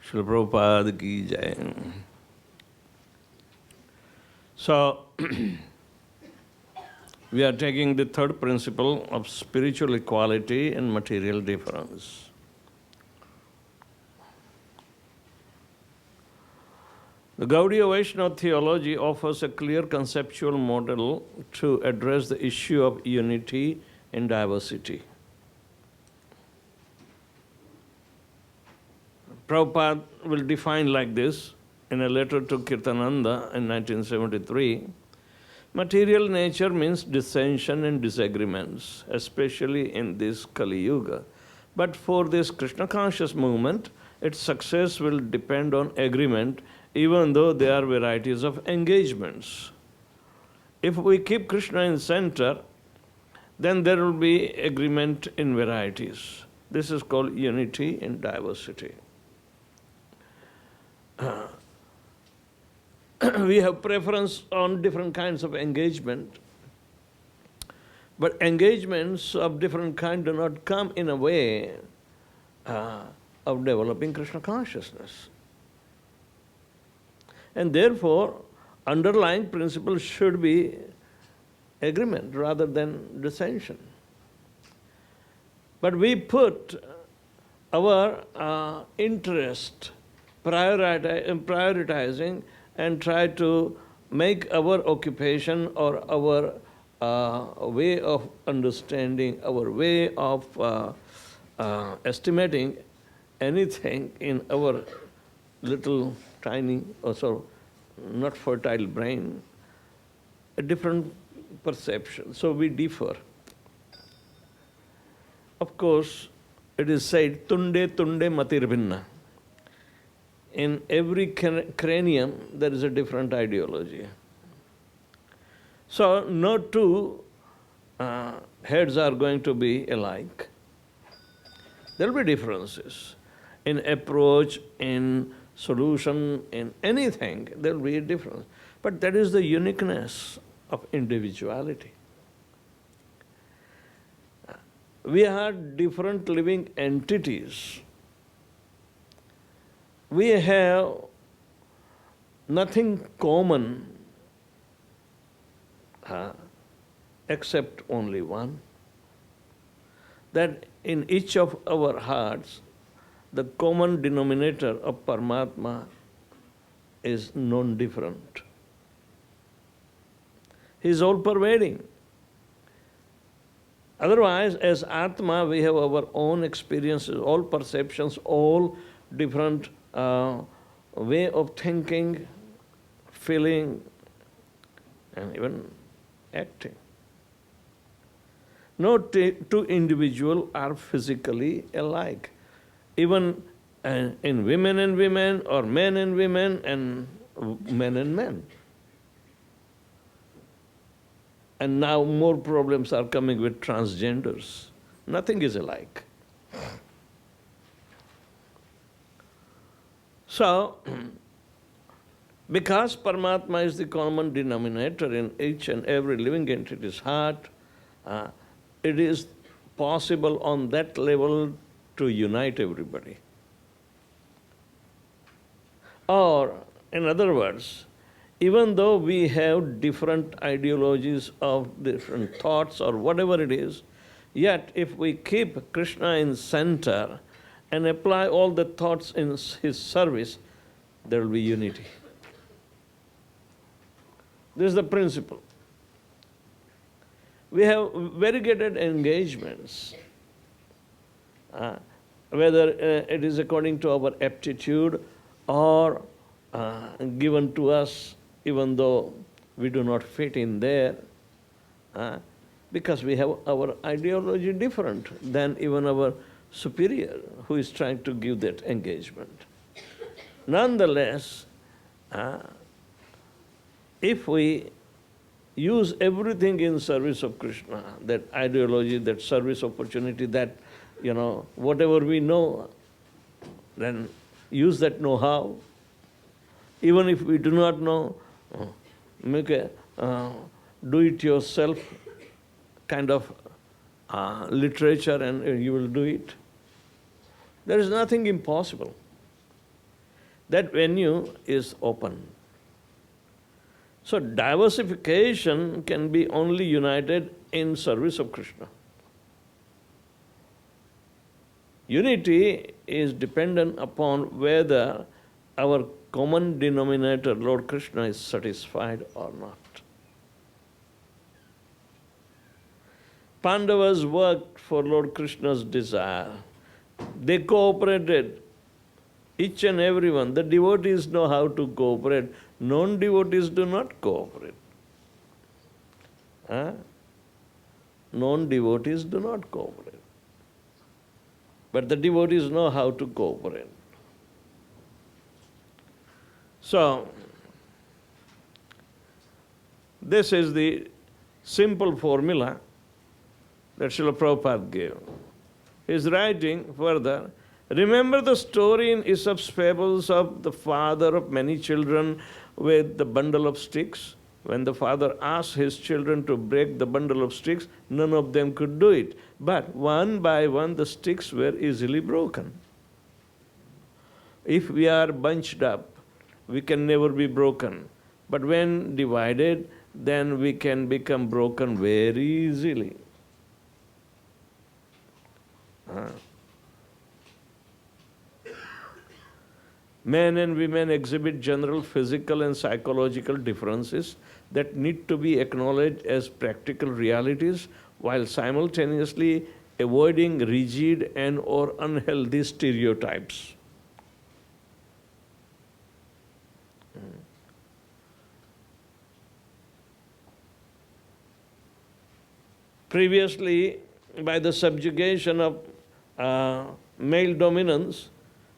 Srila Prabhupada ki jai. So, we are taking the third principle of spiritual equality and material difference. The Gaudiya Vaishnava theology offers a clear conceptual model to address the issue of unity in diversity. Prabhupada will define like this in a letter to Kirtananda in 1973. Material nature means dissension and disagreements, especially in this Kali Yuga. But for this Krishna conscious movement, its success will depend on agreement, even though there are varieties of engagements. If we keep Krishna in center, then there will be agreement in varieties. This is called unity in diversity. We have preference on different kinds of engagement, but engagements of different kind do not come in a way of developing Krishna consciousness. And therefore, underlying principle should be agreement rather than dissension. But we put our interest prioritizing and try to make our occupation or our way of understanding, our way of estimating anything in our little tiny, also not fertile brain, a different perception. So we differ. Of course, it is said, tunde tunde matirvinna. In every cranium, there is a different ideology. So no two heads are going to be alike. There will be differences in approach, in solution, in anything. There will be a difference. But that is the uniqueness of individuality. We are different living entities. We have nothing common except only one. That in each of our hearts, the common denominator of Paramatma is non-different. He is all-pervading. Otherwise, as Atma, we have our own experiences, all perceptions, all different way of thinking, feeling, and even acting. No two individuals are physically alike. Even in women and women, or men and women, and men and men. And now more problems are coming with transgenders. Nothing is alike. So, because Paramatma is the common denominator in each and every living entity's heart, it is possible on that level to unite everybody. Or, in other words, even though we have different ideologies of different thoughts or whatever it is, yet if we keep Krishna in center and apply all the thoughts in his service, there will be unity. This is the principle. We have variegated engagements, whether it is according to our aptitude or given to us even though we do not fit in there, because we have our ideology different than even our superior who is trying to give that engagement. Nonetheless, if we use everything in service of Krishna, that ideology, that service opportunity, that, whatever we know, then use that know-how. Even if we do not know, make a do-it-yourself kind of literature and you will do it. There is nothing impossible. That venue is open. So diversification can be only united in service of Krishna. Unity is dependent upon whether our common denominator, Lord Krishna, is satisfied or not. Pandavas worked for Lord Krishna's desire. They cooperated, each and everyone. The devotees know how to cooperate. Non-devotees do not cooperate. Non-devotees do not cooperate. But the devotees know how to cooperate. So, this is the simple formula that Srila Prabhupada gave. He is writing further, remember the story in Aesop's fables of the father of many children with the bundle of sticks? When the father asked his children to break the bundle of sticks, none of them could do it. But one by one, the sticks were easily broken. If we are bunched up, we can never be broken. But when divided, then we can become broken very easily. Men and women exhibit general physical and psychological differences that need to be acknowledged as practical realities while simultaneously avoiding rigid and or unhealthy stereotypes. Previously, by the subjugation of male dominance,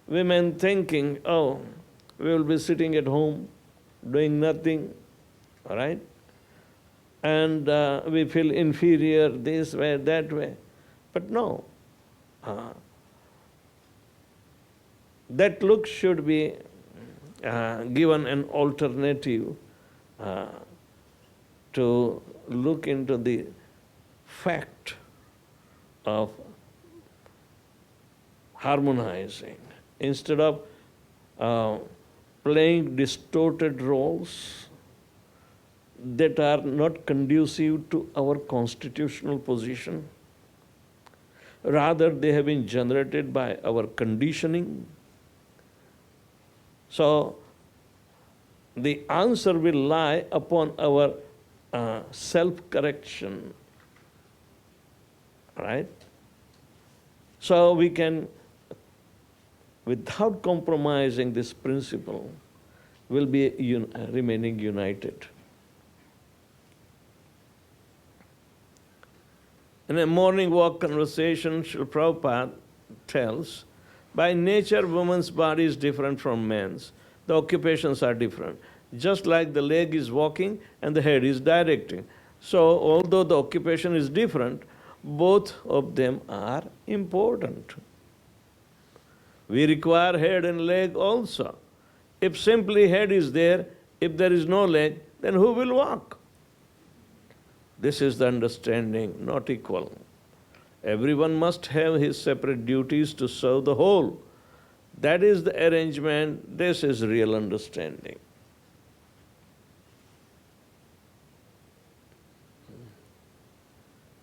women thinking, oh, we will be sitting at home, doing nothing, all right? And we feel inferior this way, that way. But no. That look should be given an alternative to look into the fact of harmonizing. Instead of playing distorted roles that are not conducive to our constitutional position, rather they have been generated by our conditioning. So the answer will lie upon our self-correction, right? So we can, without compromising this principle, will be remaining united. In a morning walk conversation, Srila Prabhupada tells, by nature, woman's body is different from man's. The occupations are different. Just like the leg is walking and the head is directing. So, although the occupation is different, both of them are important. We require head and leg also. If simply head is there, if there is no leg, then who will walk? This is the understanding, not equal. Everyone must have his separate duties to serve the whole. That is the arrangement. This is real understanding.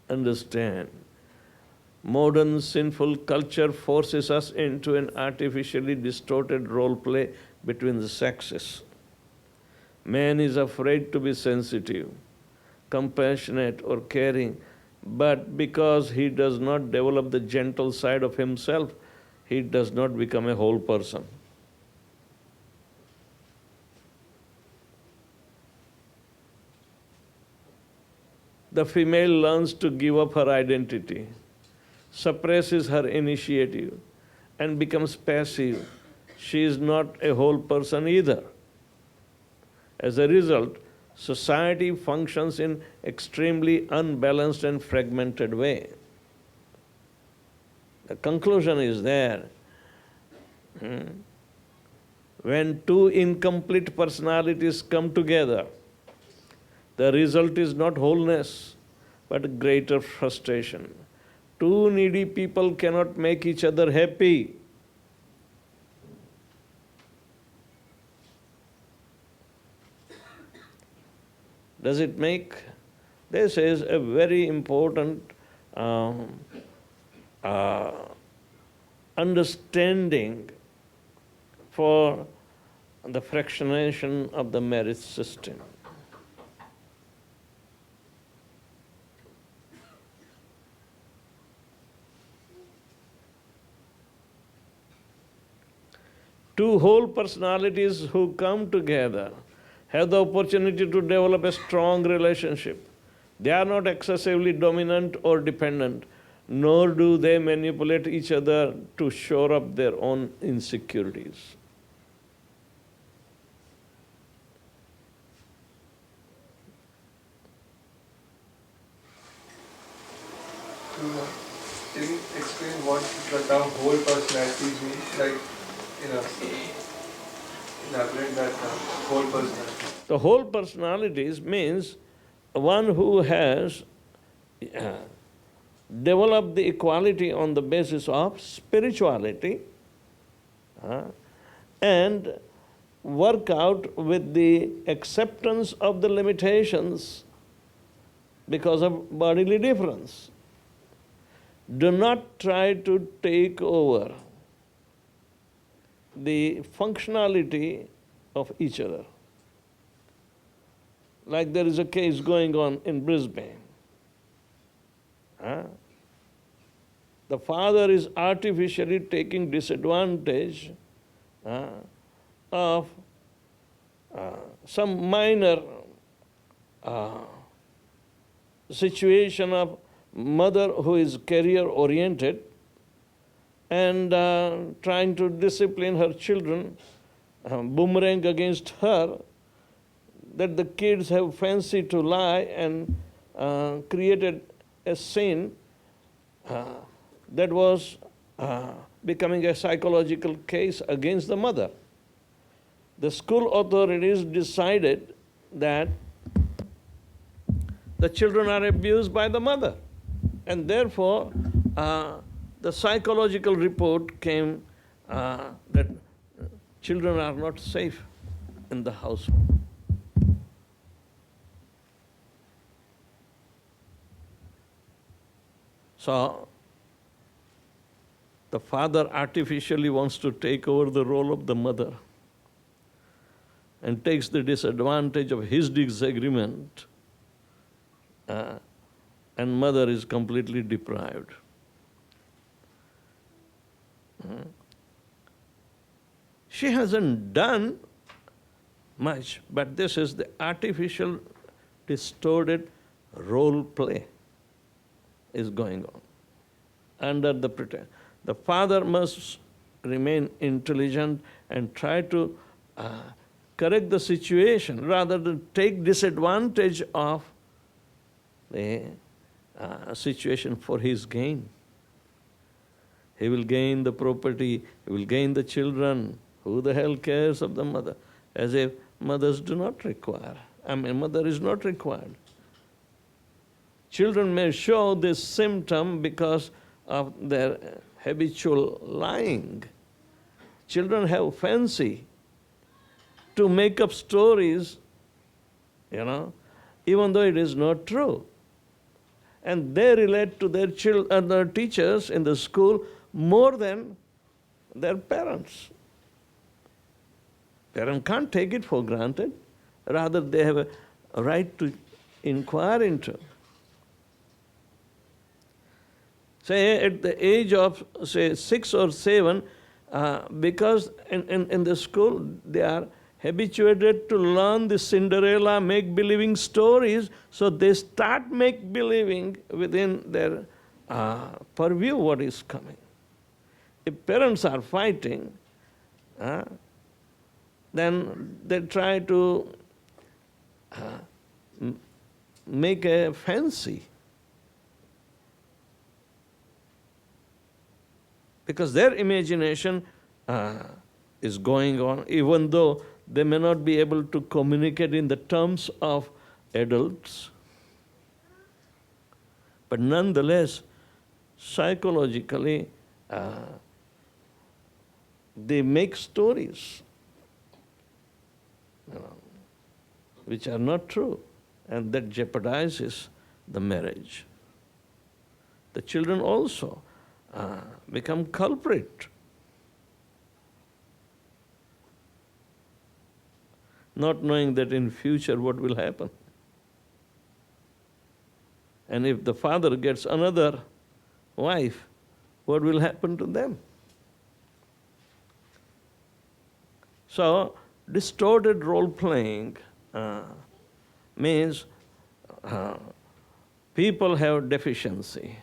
Understand. Modern sinful culture forces us into an artificially distorted role play between the sexes. Man is afraid to be sensitive, compassionate or caring, but because he does not develop the gentle side of himself, he does not become a whole person. The female learns to give up her identity, suppresses her initiative, and becomes passive. She is not a whole person either. As a result, society functions in extremely unbalanced and fragmented way. The conclusion is there. When two incomplete personalities come together, the result is not wholeness, but greater frustration. Two needy people cannot make each other happy. Does it make? This is a very important understanding for the fractionation of the merit system. Two whole personalities who come together have the opportunity to develop a strong relationship. They are not excessively dominant or dependent, nor do they manipulate each other to shore up their own insecurities. Can you explain what the term whole personalities means? Like, elaborate that term, whole personality. The whole personalities means one who has developed the equality on the basis of spirituality and work out with the acceptance of the limitations because of bodily difference. Do not try to take over the functionality of each other. Like there is a case going on in Brisbane. The father is artificially taking disadvantage of some minor situation of mother who is career-oriented and trying to discipline her children, boomerang against her, that the kids have fancy to lie and created a sin that was becoming a psychological case against the mother. The school authorities decided that the children are abused by the mother, and therefore the psychological report came that children are not safe in the household. So, the father artificially wants to take over the role of the mother and takes the disadvantage of his disagreement, and mother is completely deprived. She hasn't done much, but this is the artificial, distorted role play is going on under the pretense. The father must remain intelligent and try to correct the situation rather than take disadvantage of the situation for his gain. He will gain the property, he will gain the children. Who the hell cares of the mother? As if mothers do not require. Mother is not required. Children may show this symptom because of their habitual lying. Children have fancy to make up stories, even though it is not true. And they relate to their teachers in the school more than their parents. Parents can't take it for granted. Rather, they have a right to inquire into it. Say at the age of, say, 6 or 7, because in the school they are habituated to learn the Cinderella make-believing stories, so they start make-believing within their purview what is coming. If parents are fighting, then they try to make a fancy. Because their imagination is going on, even though they may not be able to communicate in the terms of adults. But nonetheless, psychologically, they make stories which are not true. and that jeopardizes the marriage. The children also become culprit, not knowing that in future what will happen. And if the father gets another wife, what will happen to them? So, distorted role-playing means people have deficiency.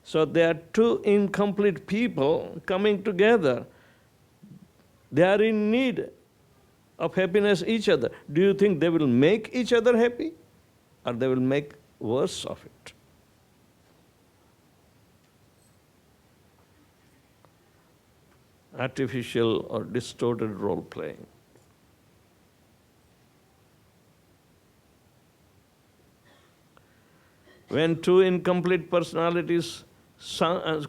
So there are two incomplete people coming together. They are in need of happiness each other. Do you think they will make each other happy? Or they will make worse of it? Artificial or distorted role-playing. When two incomplete personalities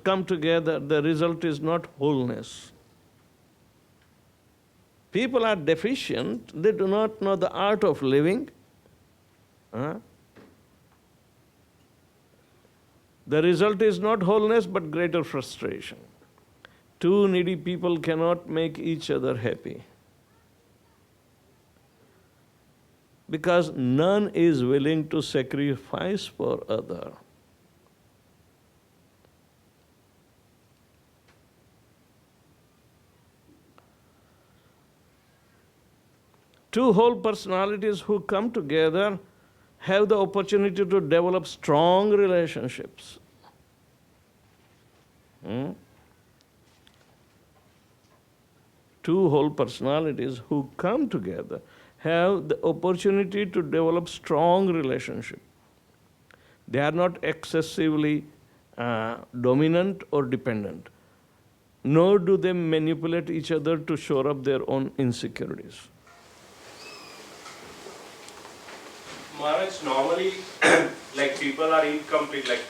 come together, the result is not wholeness. People are deficient, they do not know the art of living. The result is not wholeness but greater frustration. Two needy people cannot make each other happy, because none is willing to sacrifice for other. Two whole personalities who come together have the opportunity to develop strong relationships. Two whole personalities who come together have the opportunity to develop strong relationship. They are not excessively dominant or dependent, nor do they manipulate each other to shore up their own insecurities. Maharaj, normally, like people are incomplete, like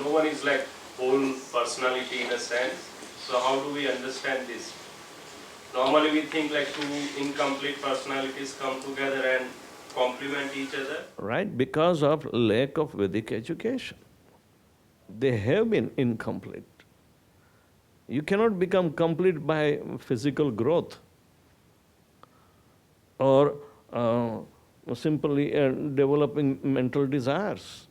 no one is like whole personality in a sense. So how do we understand this? Normally we think like two incomplete personalities come together and complement each other. Right, because of lack of Vedic education. They have been incomplete. You cannot become complete by physical growth or simply developing mental desires,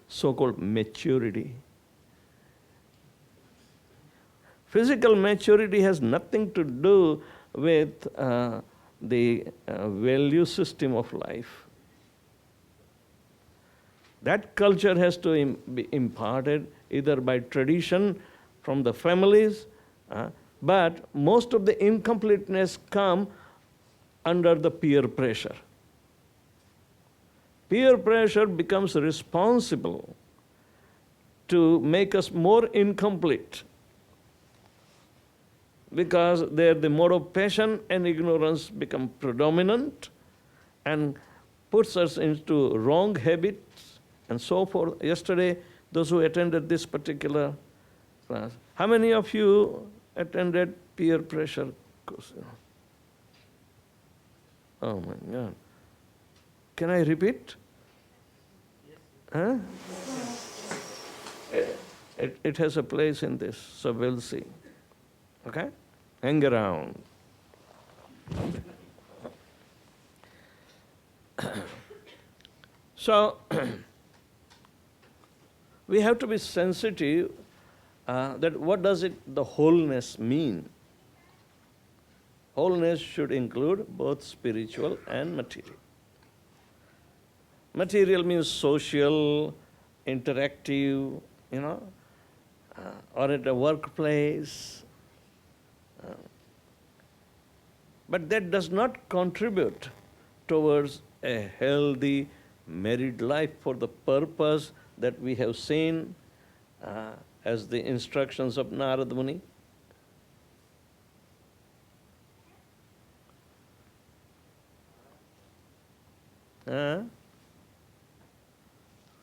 so-called maturity. Physical maturity has nothing to do with the value system of life. That culture has to be imparted either by tradition from the families, but most of the incompleteness come under the peer pressure. Peer pressure becomes responsible to make us more incomplete, because there the mode of passion and ignorance become predominant and puts us into wrong habits and so forth. Yesterday, those who attended this particular class, how many of you attended peer pressure course? Oh my God. Can I repeat? Huh? It has a place in this, so we'll see. Okay? Hang around. So, we have to be sensitive that what does the wholeness mean? Wholeness should include both spiritual and material. Material means social, interactive, or at a workplace. But that does not contribute towards a healthy married life for the purpose that we have seen as the instructions of Narada Muni.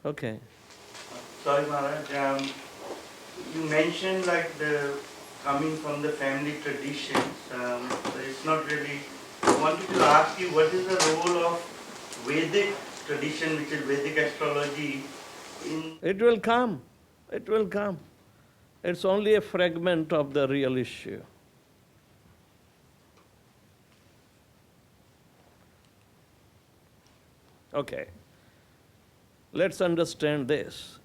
Okay. Sorry, Maharaj. You mentioned like the coming from the family traditions. So it's not really wanted to ask you what is the role of Vedic tradition, which is Vedic astrology, in... It will come. It will come. It's only a fragment of the real issue. Okay. Let's understand this.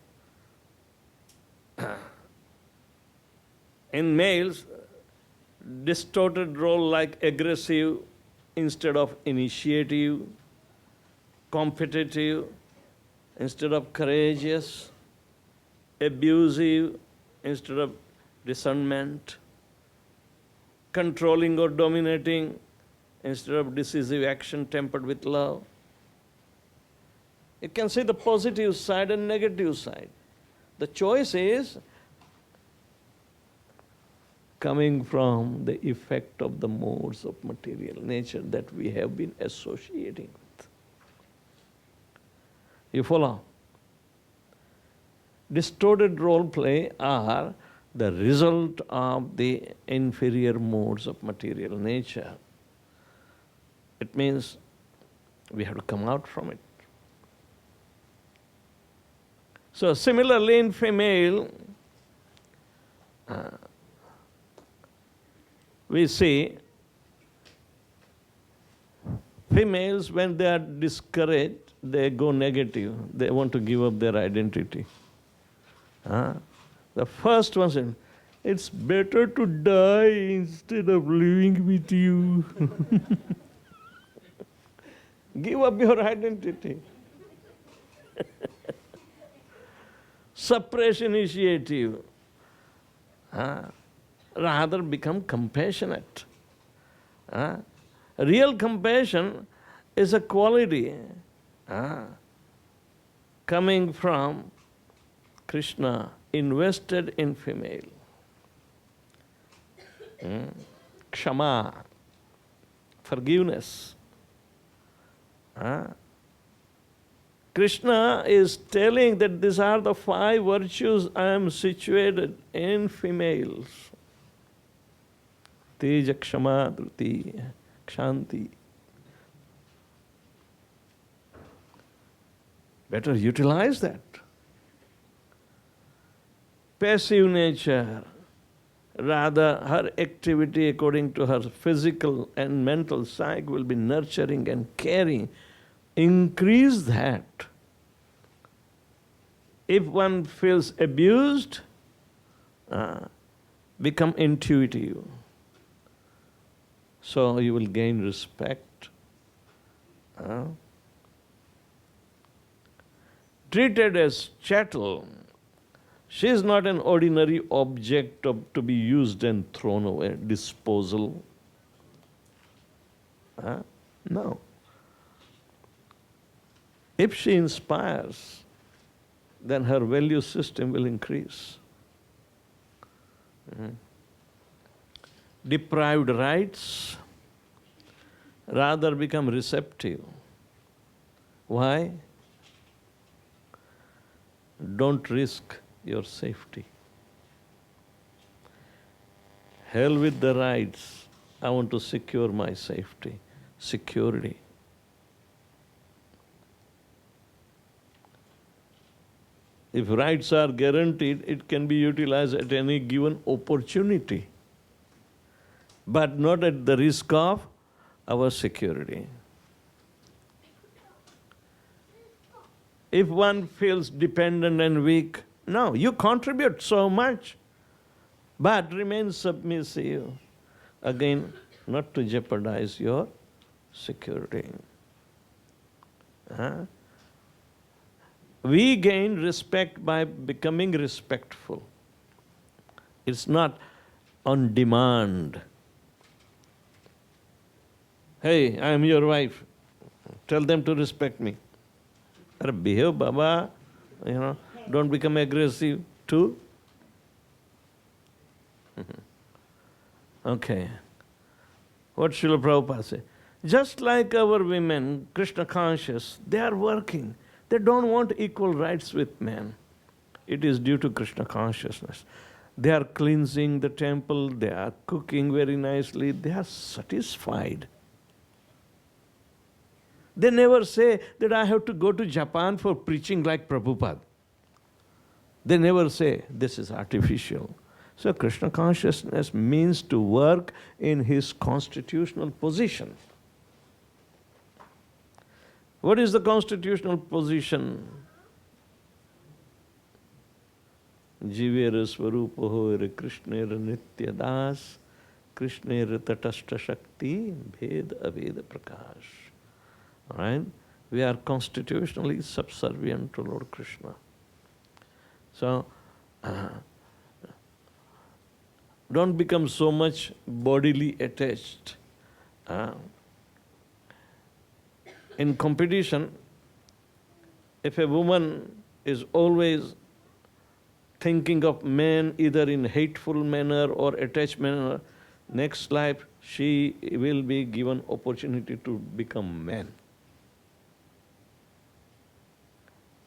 In males, distorted role like aggressive instead of initiative, competitive instead of courageous, abusive instead of discernment, controlling or dominating instead of decisive action tempered with love. You can see the positive side and negative side. The choice is coming from the effect of the modes of material nature that we have been associating with. You follow? Distorted role play are the result of the inferior modes of material nature. It means we have to come out from it. So similarly in female, we see females, when they are discouraged, they go negative. They want to give up their identity. The first one said, it's better to die instead of living with you. Give up your identity. Suppress initiative. Rather become compassionate. Real compassion is a quality coming from Krishna, invested in female. Kshama, forgiveness. Krishna is telling that these are the 5 virtues I am situated in females. Teja, Kshama, Dhruti, Kshanti. Better utilize that. Passive nature, rather her activity according to her physical and mental psyche will be nurturing and caring. Increase that. If one feels abused, become intuitive. So you will gain respect. Treated as chattel, she is not an ordinary object to be used and thrown away, disposal. No. If she inspires, then her value system will increase. Deprived rights rather become receptive. Why? Don't risk your safety. Hell with the rights. I want to secure my safety, security. If rights are guaranteed, it can be utilized at any given opportunity, but not at the risk of our security. If one feels dependent and weak, no, you contribute so much, but remain submissive. Again, not to jeopardize your security. We gain respect by becoming respectful. It's not on demand. Hey, I am your wife. Tell them to respect me. Behave, Baba. Don't become aggressive too. Okay. What Srila Prabhupada say? Just like our women, Krishna conscious, they are working. They don't want equal rights with men. It is due to Krishna consciousness. They are cleansing the temple, they are cooking very nicely, they are satisfied. They never say that I have to go to Japan for preaching like Prabhupada. They never say this is artificial. So Krishna consciousness means to work in his constitutional position. What is the constitutional position? Jivera swarupaho Krishnera nitya das, Krishnera tatashta shakti, bhed aveda prakash. Right? We are constitutionally subservient to Lord Krishna. So, don't become so much bodily attached. In competition, if a woman is always thinking of men either in hateful manner or attached manner, next life she will be given opportunity to become man.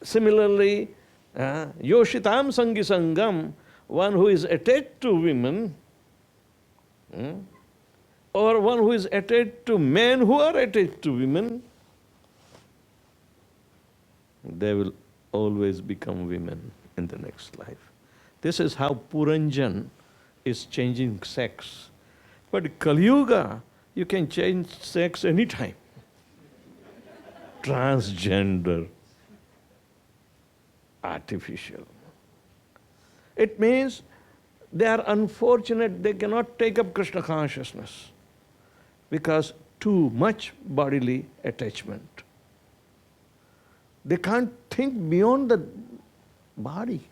Similarly, Yoshitam Sangi Sangam, one who is attached to women, or one who is attached to men who are attached to women, they will always become women in the next life. This is how Puranjan is changing sex. But Kali Yuga, you can change sex anytime. Transgender. Artificial. It means they are unfortunate, they cannot take up Krishna consciousness because too much bodily attachment. They can't think beyond the body.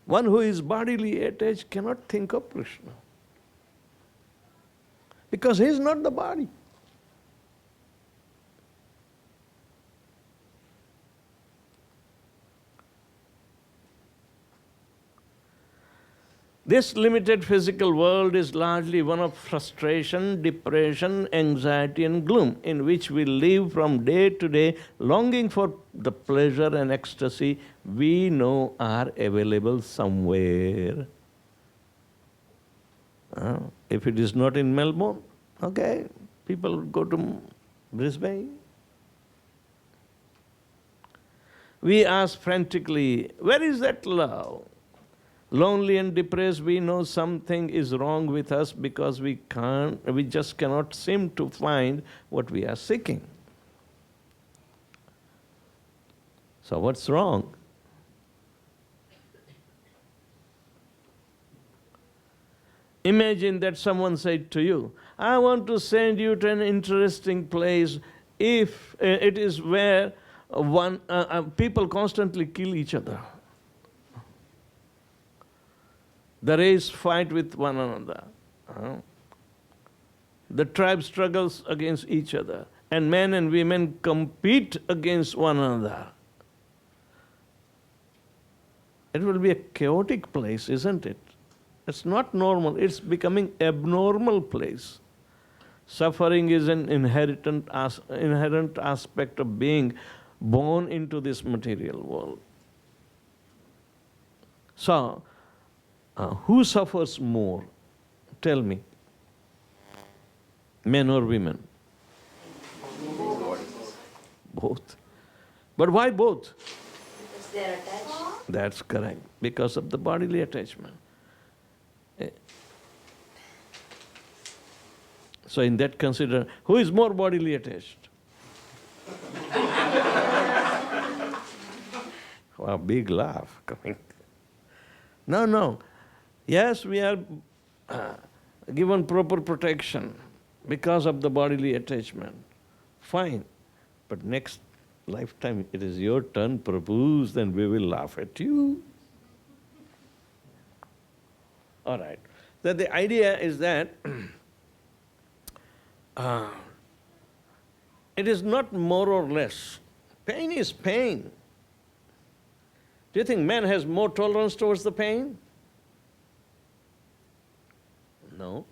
One who is bodily attached cannot think of Krishna because he is not the body. This limited physical world is largely one of frustration, depression, anxiety and gloom, in which we live from day to day, longing for the pleasure and ecstasy we know are available somewhere. If it is not in Melbourne, okay, people go to Brisbane. We ask frantically, where is that love? Lonely and depressed, we know something is wrong with us because we just cannot seem to find what we are seeking. So what's wrong? Imagine that someone said to you, I want to send you to an interesting place if it is where people constantly kill each other. The race fight with one another. The tribe struggles against each other. And men and women compete against one another. It will be a chaotic place, isn't it? It's not normal. It's becoming abnormal place. Suffering is an inherent aspect of being born into this material world. So, who suffers more? Tell me. Men or women? Both. But why both? Because they are attached. That's correct. Because of the bodily attachment. So in that consider, who is more bodily attached? Wow, big laugh coming. No. Yes, we are given proper protection because of the bodily attachment. Fine. But next lifetime, it is your turn, Prabhu's, then we will laugh at you. All right. So the idea is that it is not more or less. Pain is pain. Do you think man has more tolerance towards the pain? No.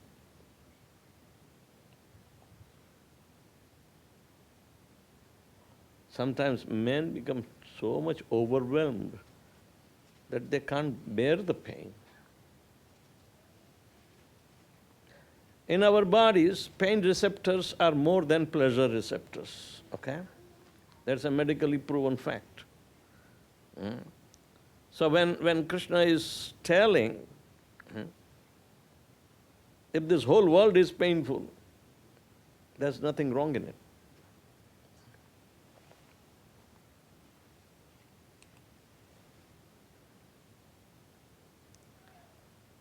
Sometimes men become so much overwhelmed that they can't bear the pain. In our bodies, pain receptors are more than pleasure receptors. Okay? That's a medically proven fact. So when Krishna is telling, if this whole world is painful, there's nothing wrong in it.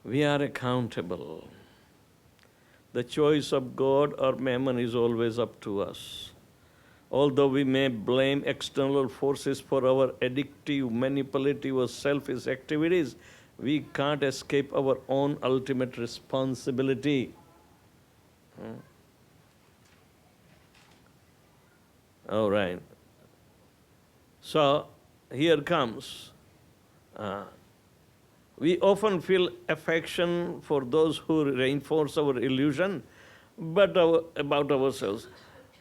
We are accountable. The choice of God or mammon is always up to us. Although we may blame external forces for our addictive, manipulative, or selfish activities, we can't escape our own ultimate responsibility. All right. So, here comes. We often feel affection for those who reinforce our illusion about ourselves.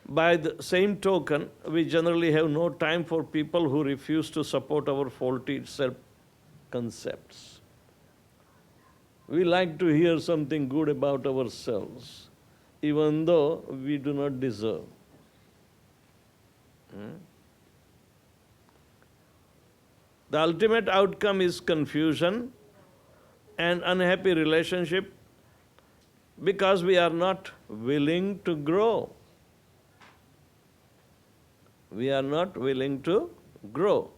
By the same token, we generally have no time for people who refuse to support our faulty self-concepts. We like to hear something good about ourselves, even though we do not deserve. The ultimate outcome is confusion and unhappy relationship because we are not willing to grow. We are not willing to grow.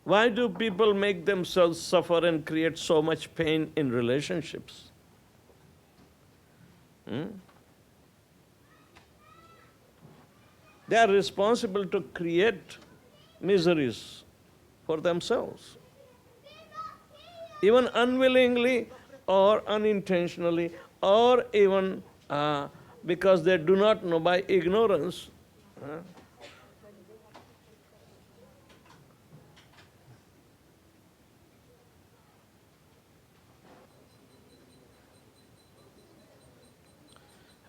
Why do people make themselves suffer and create so much pain in relationships? They are responsible to create miseries for themselves. Even unwillingly or unintentionally, or even because they do not know by ignorance.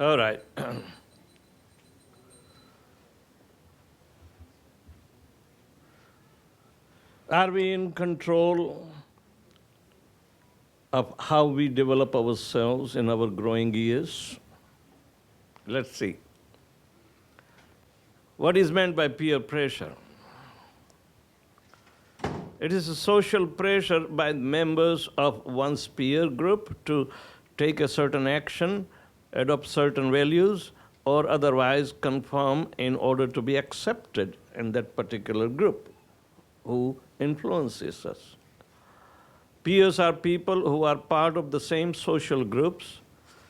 All right. Are we in control of how we develop ourselves in our growing years? Let's see. What is meant by peer pressure? It is a social pressure by members of one's peer group to take a certain action, adopt certain values, or otherwise conform in order to be accepted in that particular group who influences us. Peers are people who are part of the same social groups,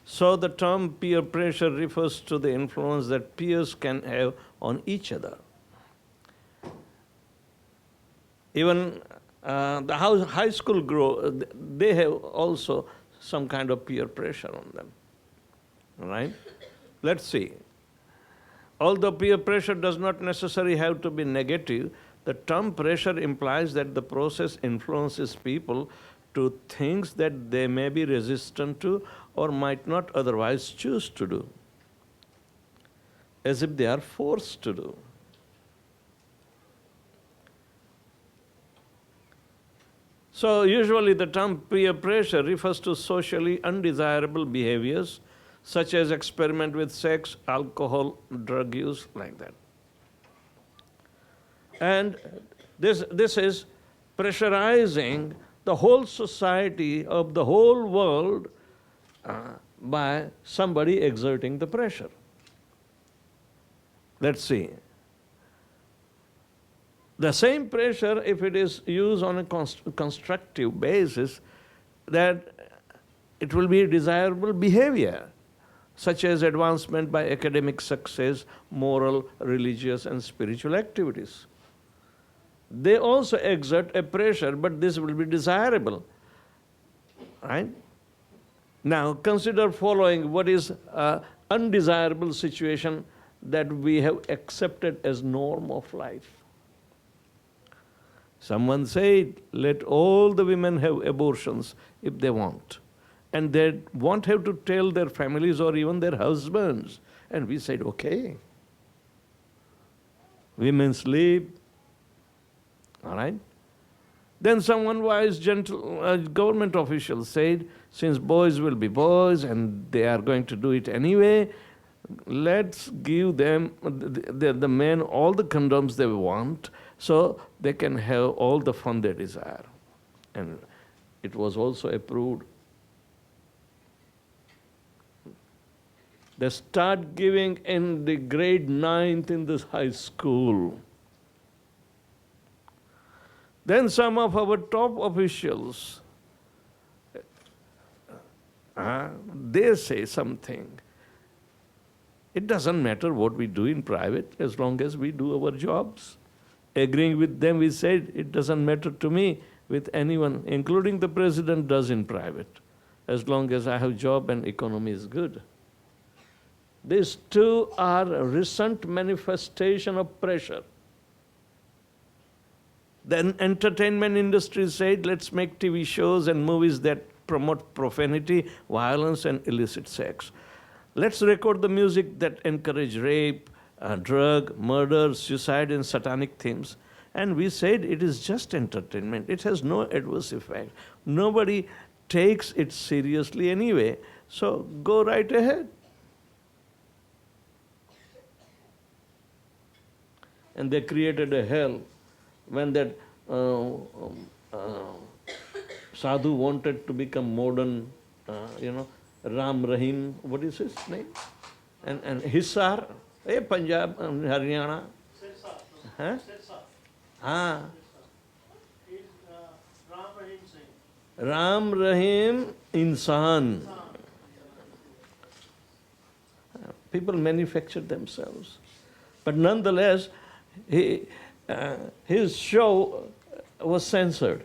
so the term peer pressure refers to the influence that peers can have on each other. Even the high school they have also some kind of peer pressure on them. All right? Let's see. Although peer pressure does not necessarily have to be negative, the term pressure implies that the process influences people to things that they may be resistant to or might not otherwise choose to do, as if they are forced to do. So usually the term peer pressure refers to socially undesirable behaviors such as experiment with sex, alcohol, drug use, like that. And this is pressurizing the whole society of the whole world by somebody exerting the pressure. Let's see. The same pressure, if it is used on a constructive basis, that it will be a desirable behavior, such as advancement by academic success, moral, religious, and spiritual activities. They also exert a pressure, but this will be desirable. Right? Now, consider following what is an undesirable situation that we have accepted as norm of life. Someone said, let all the women have abortions if they want. And they won't have to tell their families or even their husbands. And we said, okay. women sleep. All right? Then someone wise, gentle government official said, since boys will be boys and they are going to do it anyway, let's give them, the men, all the condoms they want, so they can have all the fun they desire. And it was also approved. They start giving in the grade 9th in this high school. Then some of our top officials, they say something. It doesn't matter what we do in private as long as we do our jobs. Agreeing with them, we said, it doesn't matter to me with anyone, including the president does in private, as long as I have job and economy is good. These two are a recent manifestation of pressure. The entertainment industry said, let's make TV shows and movies that promote profanity, violence, and illicit sex. Let's record the music that encourage rape, drug, murder, suicide, and satanic themes. And we said it is just entertainment. It has no adverse effect. Nobody takes it seriously anyway. So go right ahead. And they created a hell when that sadhu wanted to become modern, Ram Rahim, what is his name? And Hisar, Punjab, Haryana. Huh? Ah. Ram Rahim Insan. People manufacture themselves. But nonetheless, his show was censored.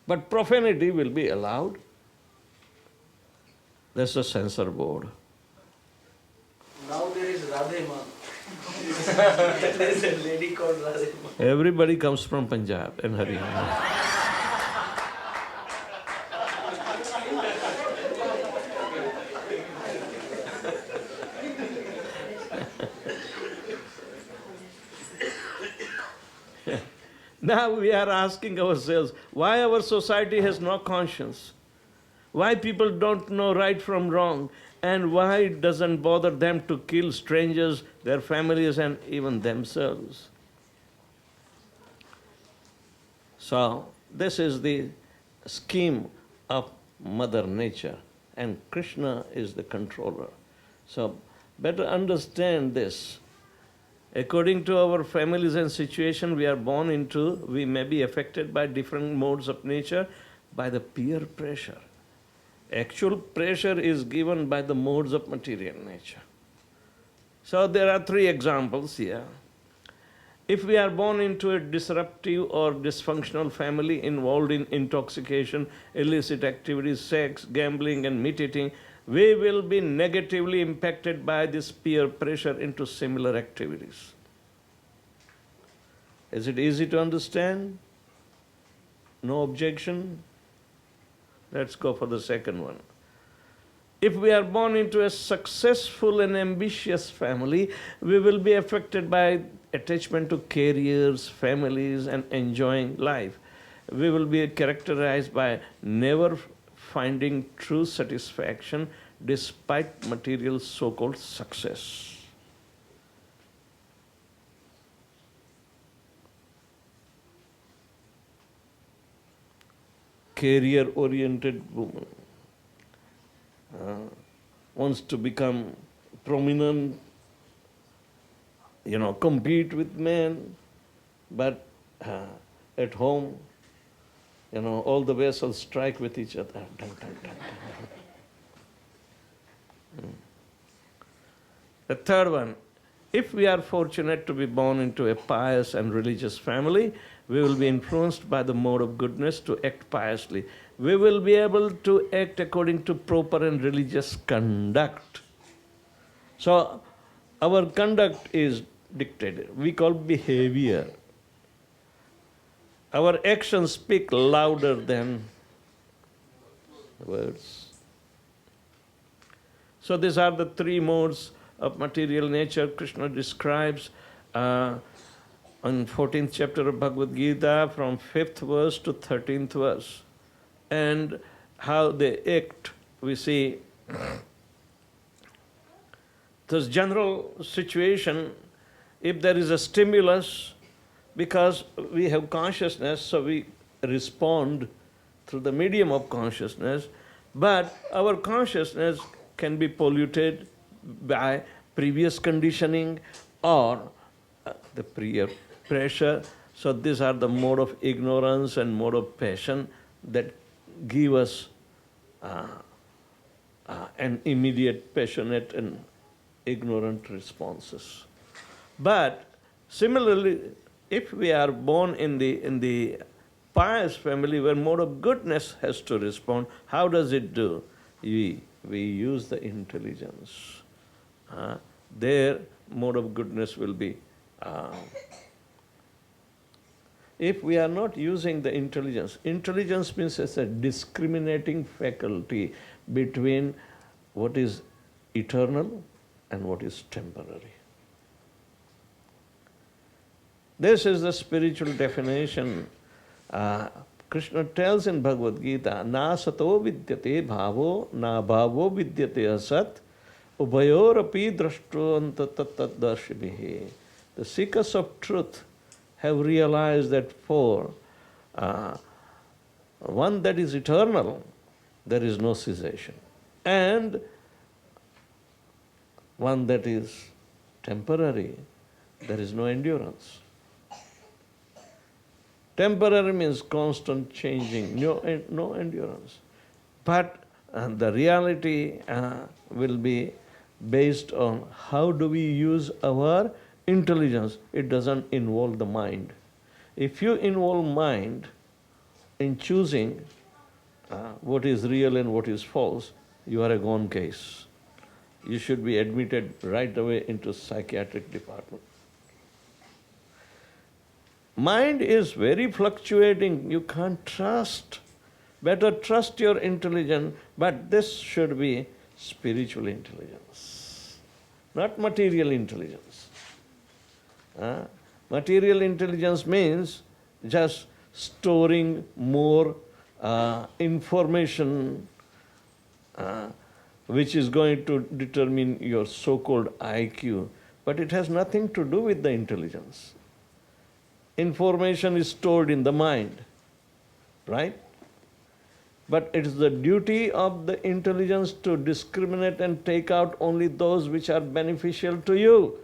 But profanity will be allowed. That's a censor board. Now there is Radhe Ma. There is a lady called Radhe Ma. Everybody comes from Punjab and Haryana. Now we are asking ourselves, why our society has no conscience? Why people don't know right from wrong? And why it doesn't bother them to kill strangers, their families, and even themselves? So, this is the scheme of Mother Nature, and Krishna is the controller. So, better understand this. According to our families and situation we are born into, we may be affected by different modes of nature by the peer pressure. Actual pressure is given by the modes of material nature. So there are 3 examples here. If we are born into a disruptive or dysfunctional family involved in intoxication, illicit activities, sex, gambling, and meat eating, we will be negatively impacted by this peer pressure into similar activities. Is it easy to understand? No objection? Let's go for the second one. If we are born into a successful and ambitious family, we will be affected by attachment to careers, families, and enjoying life. We will be characterized by never finding true satisfaction despite material so-called success. Career-oriented woman wants to become prominent, compete with men, but at home, all the vessels strike with each other. Dun, dun, dun, dun. The third one, if we are fortunate to be born into a pious and religious family, we will be influenced by the mode of goodness to act piously. We will be able to act according to proper and religious conduct. So, our conduct is dictated. We call behavior. Our actions speak louder than words. So these are the 3 modes of material nature, Krishna describes on 14th chapter of Bhagavad Gita from 5th verse to 13th verse. And how they act, we see this general situation, if there is a stimulus, because we have consciousness, so we respond through the medium of consciousness, but our consciousness can be polluted by previous conditioning or the peer pressure. So these are the mode of ignorance and mode of passion that give us an immediate, passionate and ignorant responses. But similarly, if we are born in the pious family where mode of goodness has to respond, how does it do? We use the intelligence. Their mode of goodness will be. If we are not using the intelligence, intelligence means it's a discriminating faculty between what is eternal and what is temporary. This is the spiritual definition. Krishna tells in Bhagavad Gita, na sato vidyate bhavo, na bhavo vidyate asat, ubayor api drashtvanta tat darshibihi. The seekers of truth have realized that for one that is eternal, there is no cessation. And one that is temporary, there is no endurance. Temporary means constant changing, no endurance. But the reality will be based on how do we use our intelligence. It doesn't involve the mind. If you involve mind in choosing what is real and what is false, you are a gone case. You should be admitted right away into psychiatric department. Mind is very fluctuating. You can't trust. Better trust your intelligence, but this should be spiritual intelligence, not material intelligence. Material intelligence means just storing more information which is going to determine your so-called IQ, but it has nothing to do with the intelligence. Information is stored in the mind, right? But it is the duty of the intelligence to discriminate and take out only those which are beneficial to you.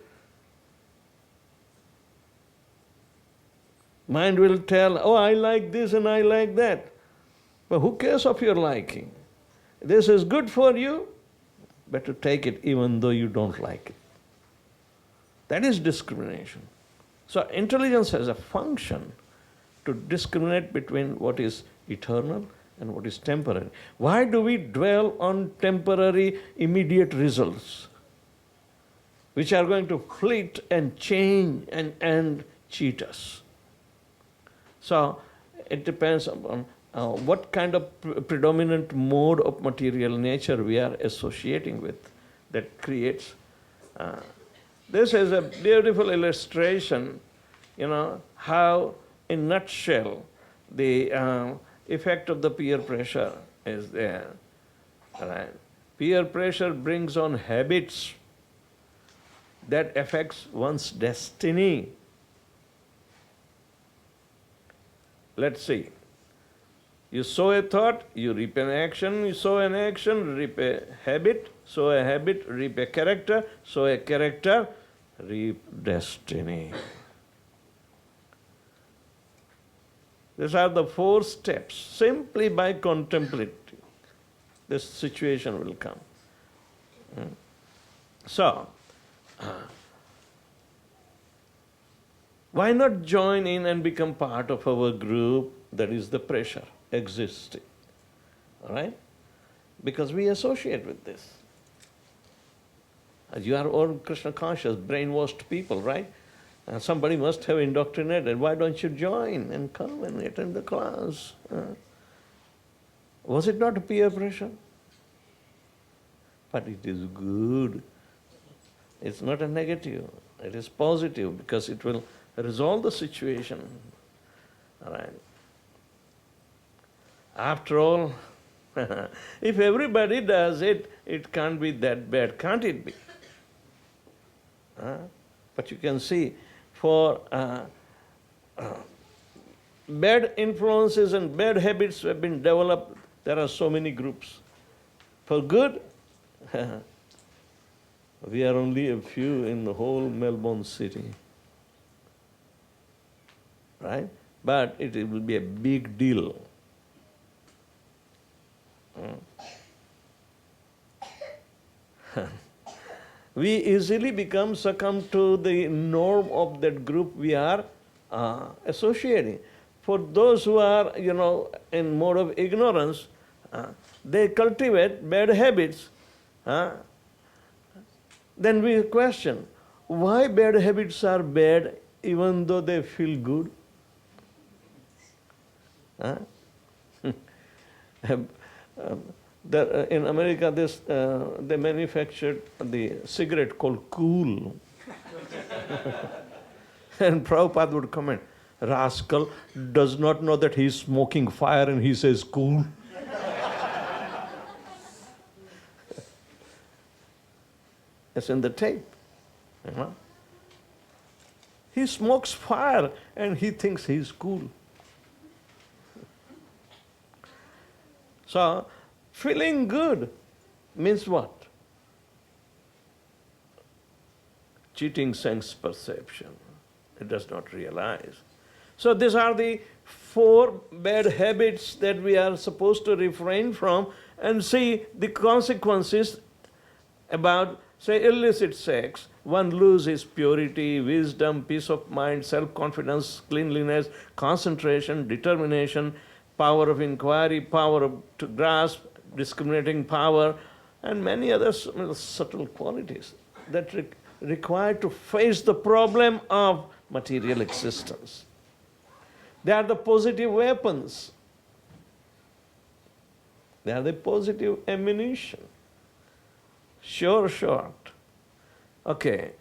Mind will tell, oh, I like this and I like that. But who cares of your liking? This is good for you, better take it even though you don't like it. That is discrimination. So intelligence has a function to discriminate between what is eternal and what is temporary. Why do we dwell on temporary, immediate results, which are going to fleet and change and cheat us? So it depends upon what kind of predominant mode of material nature we are associating with that creates. This is a beautiful illustration, how in nutshell the effect of the peer pressure is there. Right? Peer pressure brings on habits that affects one's destiny. Let's see. You sow a thought, you reap an action. You sow an action, reap a habit. Sow a habit, reap a character. Sow a character, reap destiny. These are the 4 steps. Simply by contemplating, this situation will come. So, why not join in and become part of our group? That is the pressure existing. All right? Because we associate with this. You are all Krishna conscious, brainwashed people, right? And somebody must have indoctrinated. Why don't you join and come and attend the class? Was it not peer pressure? But it is good. It's not a negative, it is positive because it will resolve the situation. All right. After all, if everybody does it, it can't be that bad, can't it be? But you can see, for bad influences and bad habits have been developed, there are so many groups. For good, we are only a few in the whole Melbourne city. Right? But it will be a big deal. We easily succumb to the norm of that group we are associating. For those who are, in mode of ignorance, they cultivate bad habits. Then we question, why bad habits are bad even though they feel good? In America, they manufactured the cigarette called Cool. And Prabhupada would comment, rascal does not know that he is smoking fire and he says cool. It's in the tape. He smokes fire and he thinks he's cool. So, feeling good means what? Cheating sense perception. It does not realize. So these are the 4 bad habits that we are supposed to refrain from and see the consequences about, say, illicit sex. One loses purity, wisdom, peace of mind, self-confidence, cleanliness, concentration, determination, power of inquiry, power to grasp, discriminating power, and many other subtle qualities that require to face the problem of material existence. They are the positive weapons. They are the positive ammunition. Sure shot. Okay,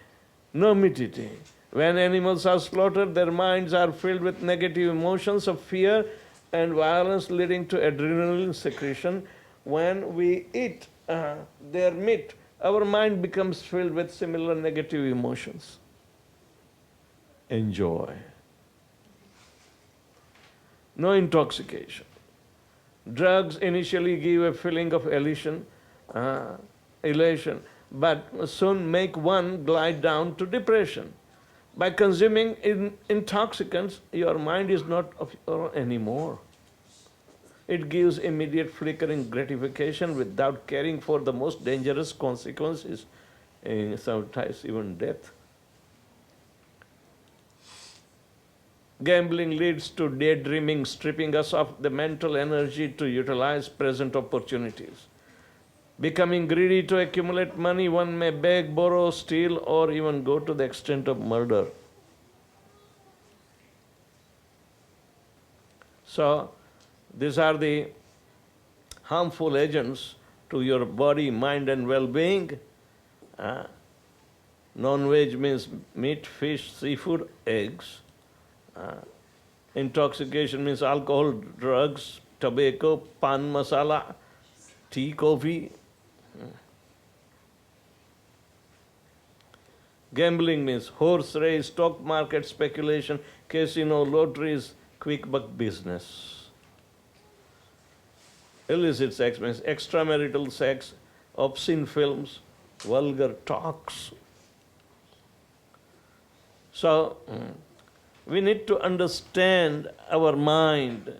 nomity. When animals are slaughtered, their minds are filled with negative emotions of fear and violence leading to adrenaline secretion. When we eat their meat, our mind becomes filled with similar negative emotions. Enjoy. No intoxication. Drugs initially give a feeling of elation, but soon make one glide down to depression. By consuming intoxicants, your mind is not of your own anymore. It gives immediate flickering gratification without caring for the most dangerous consequences, sometimes even death. Gambling leads to daydreaming, stripping us of the mental energy to utilize present opportunities. Becoming greedy to accumulate money, one may beg, borrow, steal, or even go to the extent of murder. So, these are the harmful agents to your body, mind, and well-being. Non-veg means meat, fish, seafood, eggs. Intoxication means alcohol, drugs, tobacco, pan masala, tea, coffee. Gambling means horse race, stock market speculation, casino, lotteries, quick buck business. Illicit sex means extramarital sex, obscene films, vulgar talks. So, we need to understand our mind.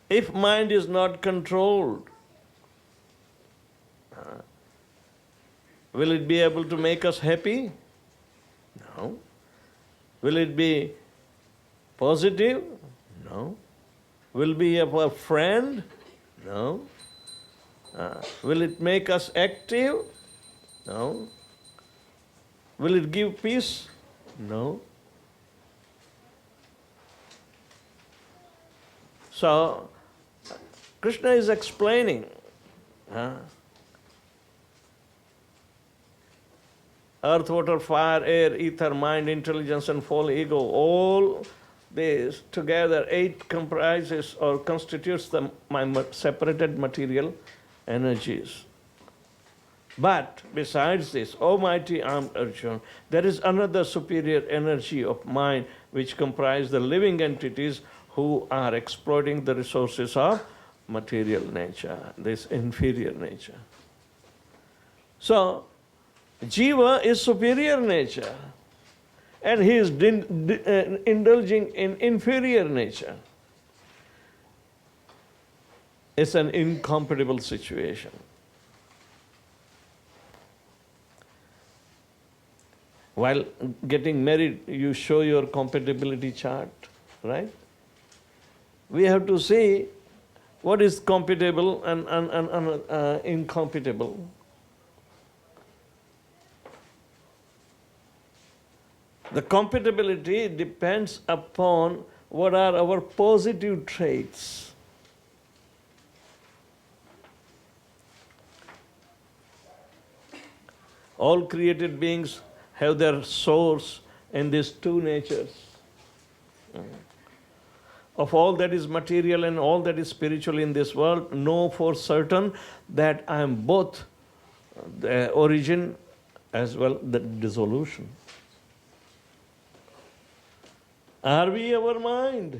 If mind is not controlled, will it be able to make us happy? No. Will it be positive? No. Will it be a friend? No. Will it make us active? No. Will it give peace? No. So, Krishna is explaining earth, water, fire, air, ether, mind, intelligence, and fallen ego, all this together, 8 comprises or constitutes my separated material energies. But besides this, O mighty armed Arjuna, there is another superior energy of mind which comprise the living entities who are exploiting the resources of material nature, this inferior nature. So, Jiva is superior nature, and he is indulging in inferior nature. It's an incompatible situation. While getting married, you show your compatibility chart, right? We have to see what is compatible and incompatible. The compatibility depends upon what are our positive traits. All created beings have their source in these 2 natures. Of all that is material and all that is spiritual in this world, know for certain that I am both the origin as well the dissolution. Are we our mind?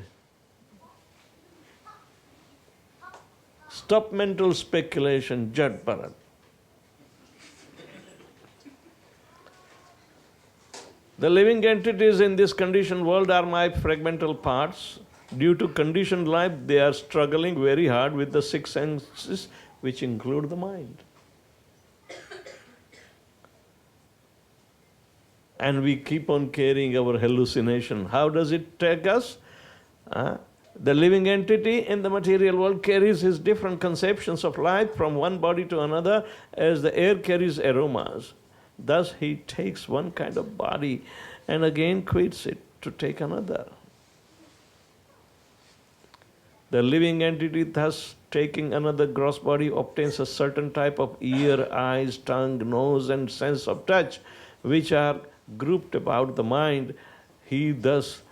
Stop mental speculation, Jad Bharat. The living entities in this conditioned world are my fragmental parts. Due to conditioned life, they are struggling very hard with the 6 senses, which include the mind. And we keep on carrying our hallucination. How does it take us? The living entity in the material world carries his different conceptions of life from one body to another as the air carries aromas. Thus he takes one kind of body and again quits it to take another. The living entity, thus taking another gross body, obtains a certain type of ear, eyes, tongue, nose, and sense of touch, which are grouped about the mind. He thus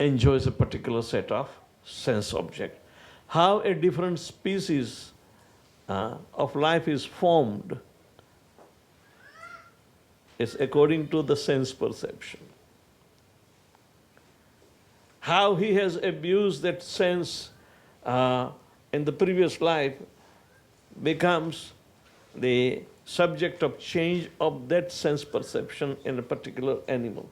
enjoys a particular set of sense object. How a different species of life is formed is according to the sense perception. How he has abused that sense in the previous life becomes the subject of change of that sense perception in a particular animal.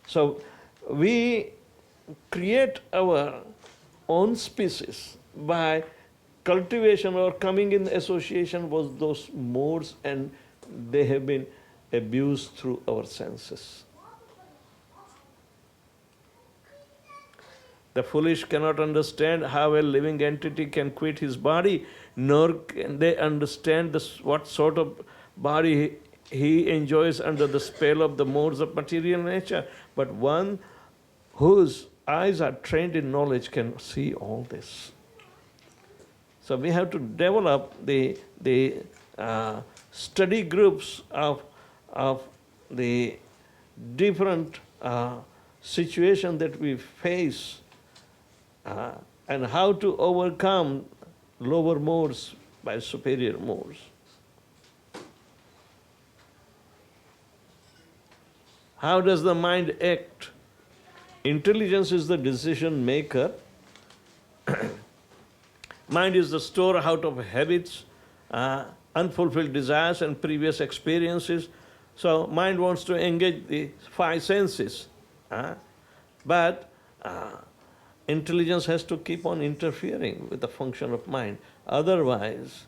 So we create our own species by cultivation or coming in association with those modes, and they have been abused through our senses. The foolish cannot understand how a living entity can quit his body, nor can they understand what sort of body he enjoys under the spell of the modes of material nature. But one whose eyes are trained in knowledge can see all this. So we have to develop the study groups of the different situations that we face and how to overcome lower modes by superior modes. How does the mind act? Intelligence is the decision maker. Mind is the storehouse of habits, unfulfilled desires and previous experiences. So mind wants to engage the 5 senses. But intelligence has to keep on interfering with the function of mind. Otherwise,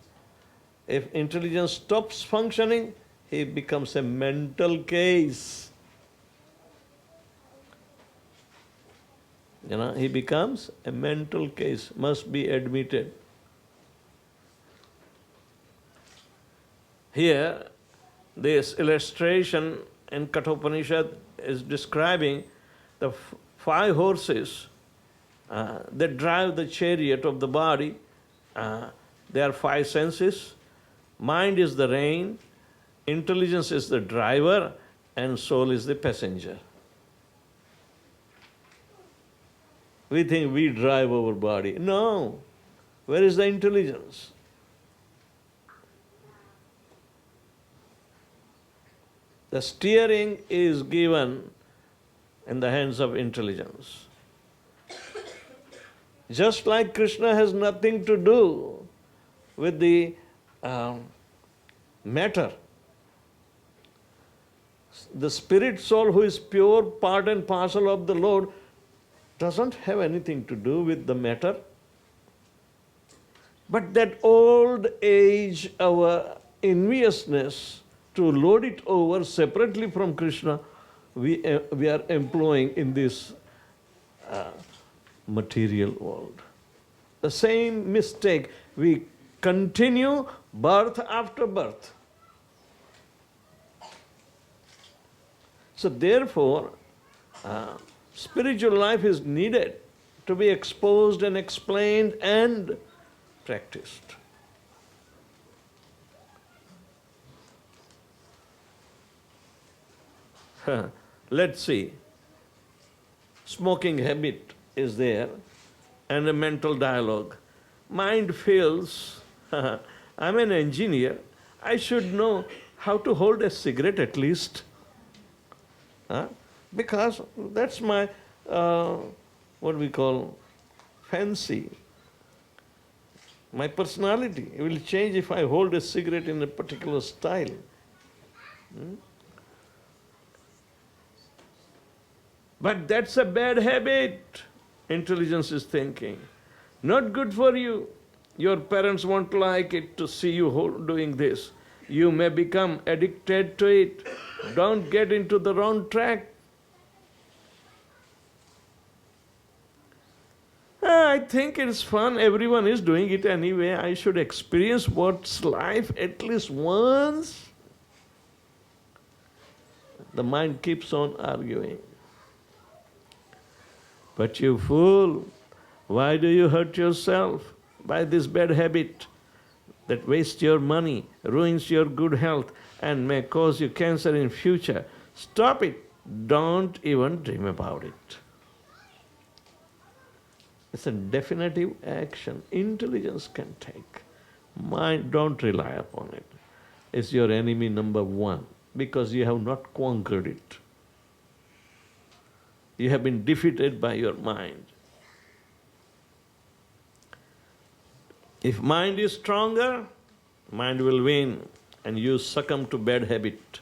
if intelligence stops functioning, he becomes a mental case. He becomes a mental case, must be admitted. Here, this illustration in Kathopanishad is describing the 5 horses that drive the chariot of the body. There are 5 senses: Mind is the rein, intelligence is the driver, and soul is the passenger. We think we drive our body. No. Where is the intelligence? The steering is given in the hands of intelligence. Just like Krishna has nothing to do with the matter. The spirit soul who is pure, part and parcel of the Lord, doesn't have anything to do with the matter. But that old age, our enviousness to load it over separately from Krishna, we are employing in this material world. The same mistake, we continue birth after birth. So therefore, spiritual life is needed to be exposed and explained and practiced. Let's see. Smoking habit is there and a mental dialogue. Mind feels, I'm an engineer, I should know how to hold a cigarette at least. Because that's my, what we call, fancy. My personality will change if I hold a cigarette in a particular style. But that's a bad habit, intelligence is thinking. Not good for you. Your parents won't like it to see you doing this. You may become addicted to it. Don't get into the wrong track. I think it's fun. Everyone is doing it anyway. I should experience what's life at least once. The mind keeps on arguing. But you fool, why do you hurt yourself by this bad habit that wastes your money, ruins your good health, and may cause you cancer in future? Stop it. Don't even dream about it. It's a definitive action intelligence can take. Mind, don't rely upon it. It's your enemy number one because you have not conquered it. You have been defeated by your mind. If mind is stronger, mind will win and you succumb to bad habit.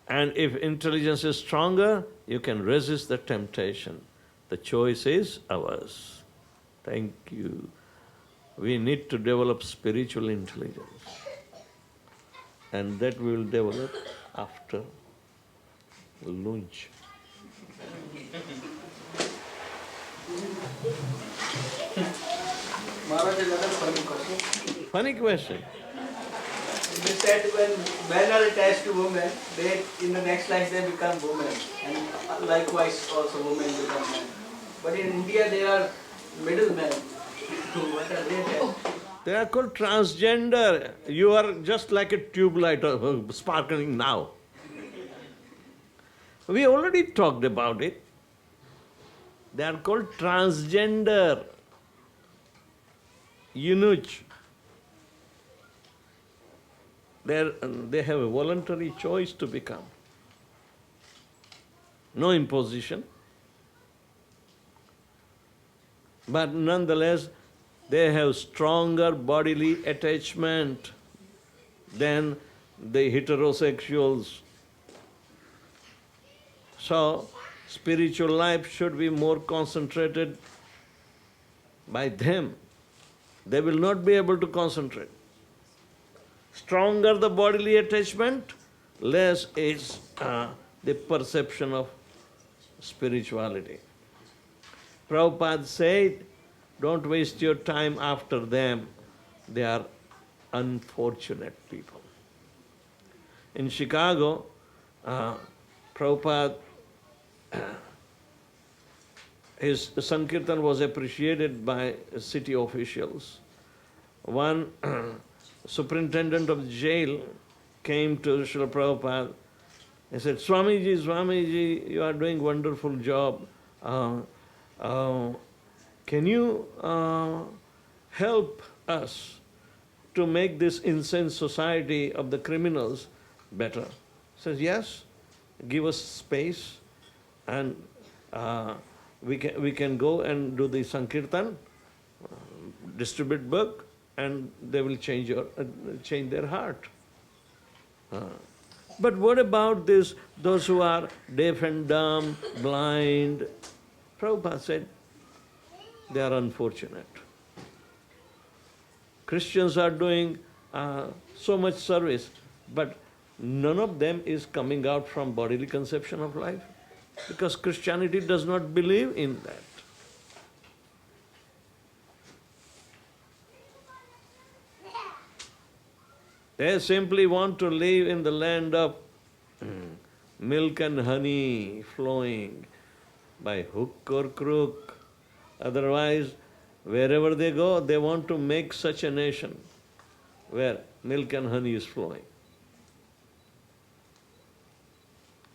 And if intelligence is stronger, you can resist the temptation. The choice is ours. Thank you. We need to develop spiritual intelligence. And that we will develop after lunch. Maharaj, another funny question. Funny question. They said when men are attached to women, they in the next life they become women, and likewise also women become men. But in India they are middlemen. What are they then? They are called transgender. You are just like a tube light sparkling now. We already talked about it. They are called transgender. Eunuch. They have a voluntary choice to become. No imposition. But nonetheless, they have stronger bodily attachment than the heterosexuals. So, spiritual life should be more concentrated by them. They will not be able to concentrate. Stronger the bodily attachment, less is the perception of spirituality. Prabhupada said, don't waste your time after them. They are unfortunate people. In Chicago, Prabhupada, his Sankirtan was appreciated by city officials. One superintendent of the jail came to Srila Prabhupada. He said, Swamiji, Swamiji, you are doing wonderful job. Can you help us to make this insane society of the criminals better? He says, yes, give us space and we can go and do the Sankirtan, distribute book, and they will change their heart. But what about those who are deaf and dumb, blind? Prabhupada said, they are unfortunate. Christians are doing so much service, but none of them is coming out from bodily conception of life, because Christianity does not believe in that. They simply want to live in the land of milk and honey flowing by hook or crook. Otherwise, wherever they go, they want to make such a nation where milk and honey is flowing.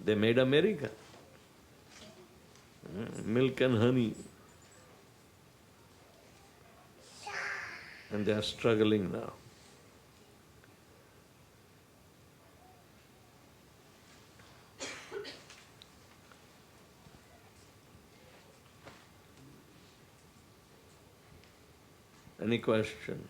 They made America. Milk and honey. And they are struggling now. Any question?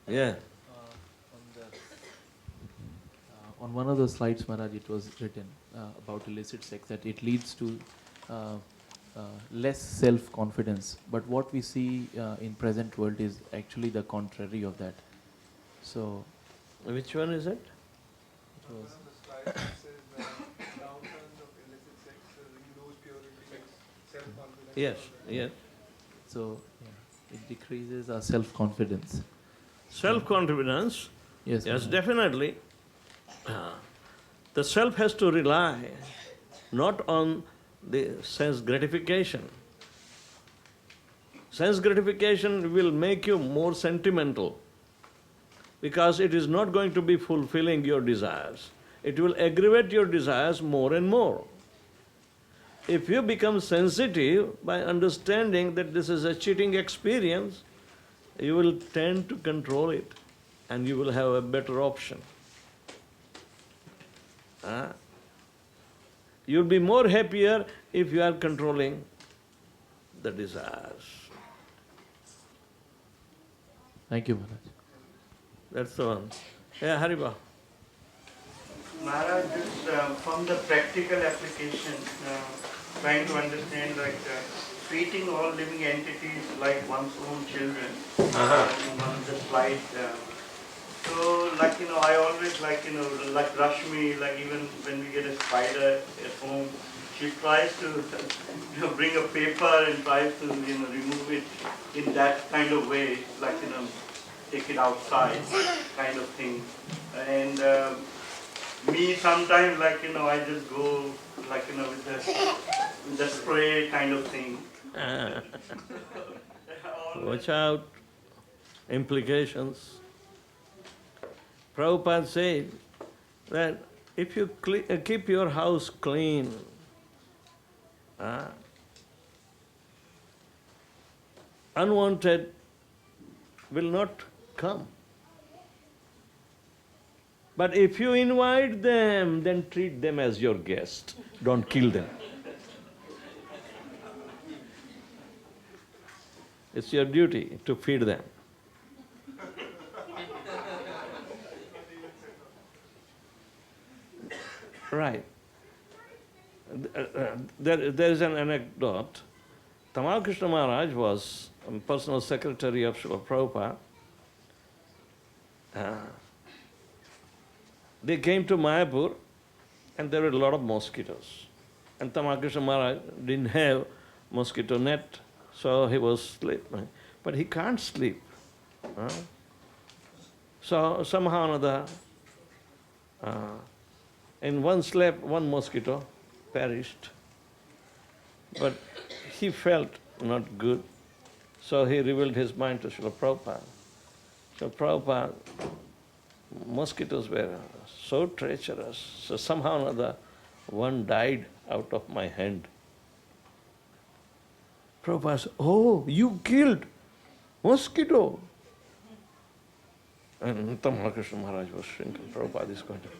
Yeah. On one of the slides, Maharaj, it was written about illicit sex that it leads to less self-confidence. But what we see in present world is actually the contrary of that. So, which one is it? It was The slide says downturn of illicit sex, you lose purity, self-confidence. Yes, yes. so yeah, it decreases our self-confidence. Self-confidence, Yes, yes, Maharaj. definitely. The self has to rely not on the sense gratification. Sense gratification will make you more sentimental, because it is not going to be fulfilling your desires. It will aggravate your desires more and more. If you become sensitive by understanding that this is a cheating experience, you will tend to control it and you will have a better option. You'll be more happier if you are controlling the desires. Thank you, Maharaj. That's the one. Yeah, Hariba. Maharaj, from the practical application, trying to understand treating all living entities like one's own children, one of the slides. So, I always like Rashmi, even when we get a spider at home, she tries to bring a paper and tries to remove it in that kind of way, take it outside kind of thing. And me sometimes I just go with the spray kind of thing. Watch out. Implications. Prabhupada said that if you keep your house clean, unwanted will not come. But if you invite them, then treat them as your guest. Don't kill them. It's your duty to feed them. Right. There is an anecdote. Tamal Krishna Maharaj was a personal secretary of Srila Prabhupada. They came to Mayapur and there were a lot of mosquitoes. And Tamal Krishna Maharaj didn't have mosquito net, so he was sleeping. But he can't sleep. So somehow or another, in one sleep, one mosquito perished. But he felt not good, so he revealed his mind to Srila Prabhupada. So Prabhupada, mosquitoes were so treacherous, so somehow or other one died out of my hand. Prabhupada said, "Oh, you killed mosquito." And Krishna Maharaj was shrinking. Prabhupada is going to,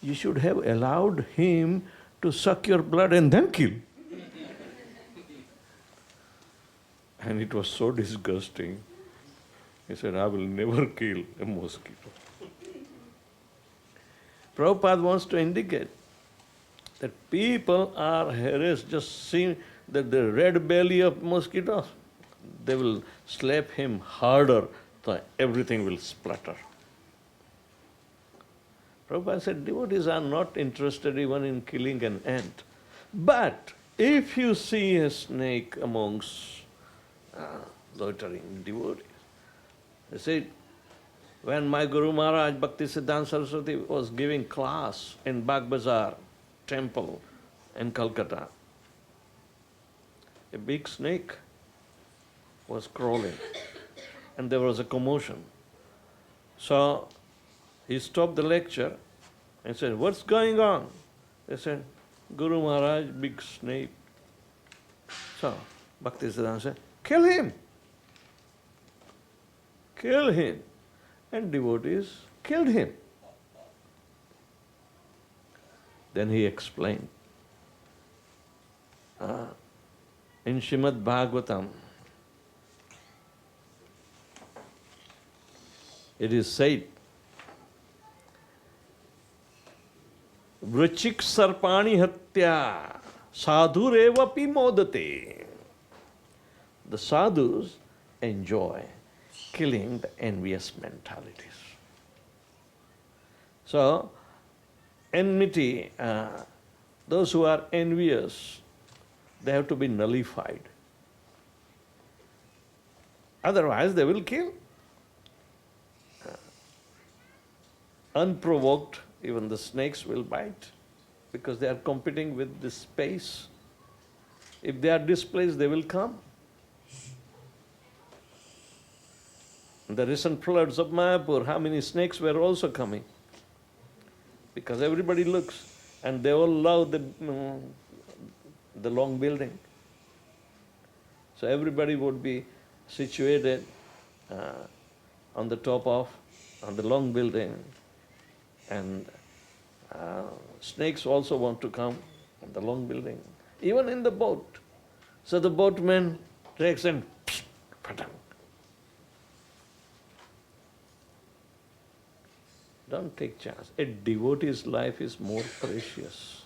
"You should have allowed him to suck your blood and then kill." And it was so disgusting. He said, "I will never kill a mosquito." Prabhupada wants to indicate that people are harassed, just seeing that the red belly of mosquitoes, they will slap him harder, so everything will splatter. Prabhupada said, devotees are not interested even in killing an ant. But if you see a snake amongst loitering devotees, they said, when my Guru Maharaj Bhaktisiddhanta Saraswati was giving class in Bagh Bazaar temple in Calcutta, a big snake was crawling and there was a commotion. So he stopped the lecture and said, "What's going on?" They said, "Guru Maharaj, big snake." So Bhaktisiddhanta said, "Kill him! Kill him!" And devotees killed him. Then he explained. In Srimad Bhagavatam, it is said, Vrachik sarpani hatya sadhurevapi modate. The sadhus enjoy killing the envious mentalities. So, enmity, those who are envious, they have to be nullified. Otherwise, they will kill. Unprovoked, even the snakes will bite because they are competing with the space. If they are displaced, they will come. In the recent floods of Mayapur, how many snakes were also coming? Because everybody looks, and they all love the long building. So everybody would be situated on the top of the long building, and snakes also want to come on the long building, even in the boat. So the boatman takes and patang. Don't take chance. A devotee's life is more precious.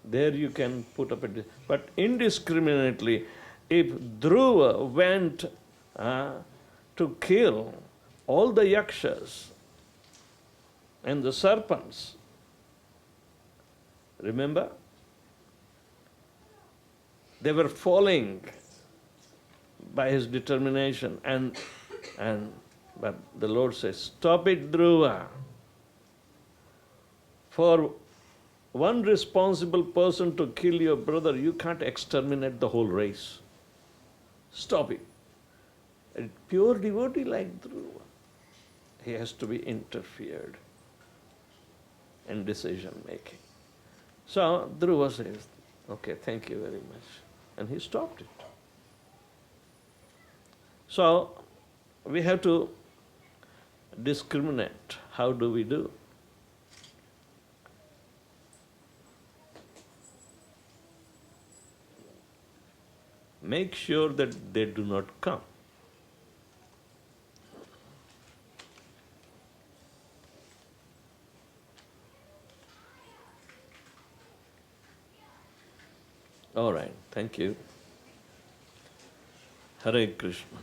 There you can put up but indiscriminately, if Dhruva went to kill all the yakshas and the serpents, remember? They were falling by his determination, but the Lord says, "Stop it, Dhruva. For one responsible person to kill your brother, you can't exterminate the whole race. Stop it." A pure devotee like Dhruva, he has to be interfered in decision making. So Dhruva says, "Okay, thank you very much." And he stopped it. So we have to discriminate. How do we do? Make sure that they do not come. All right, thank you. Hare Krishna.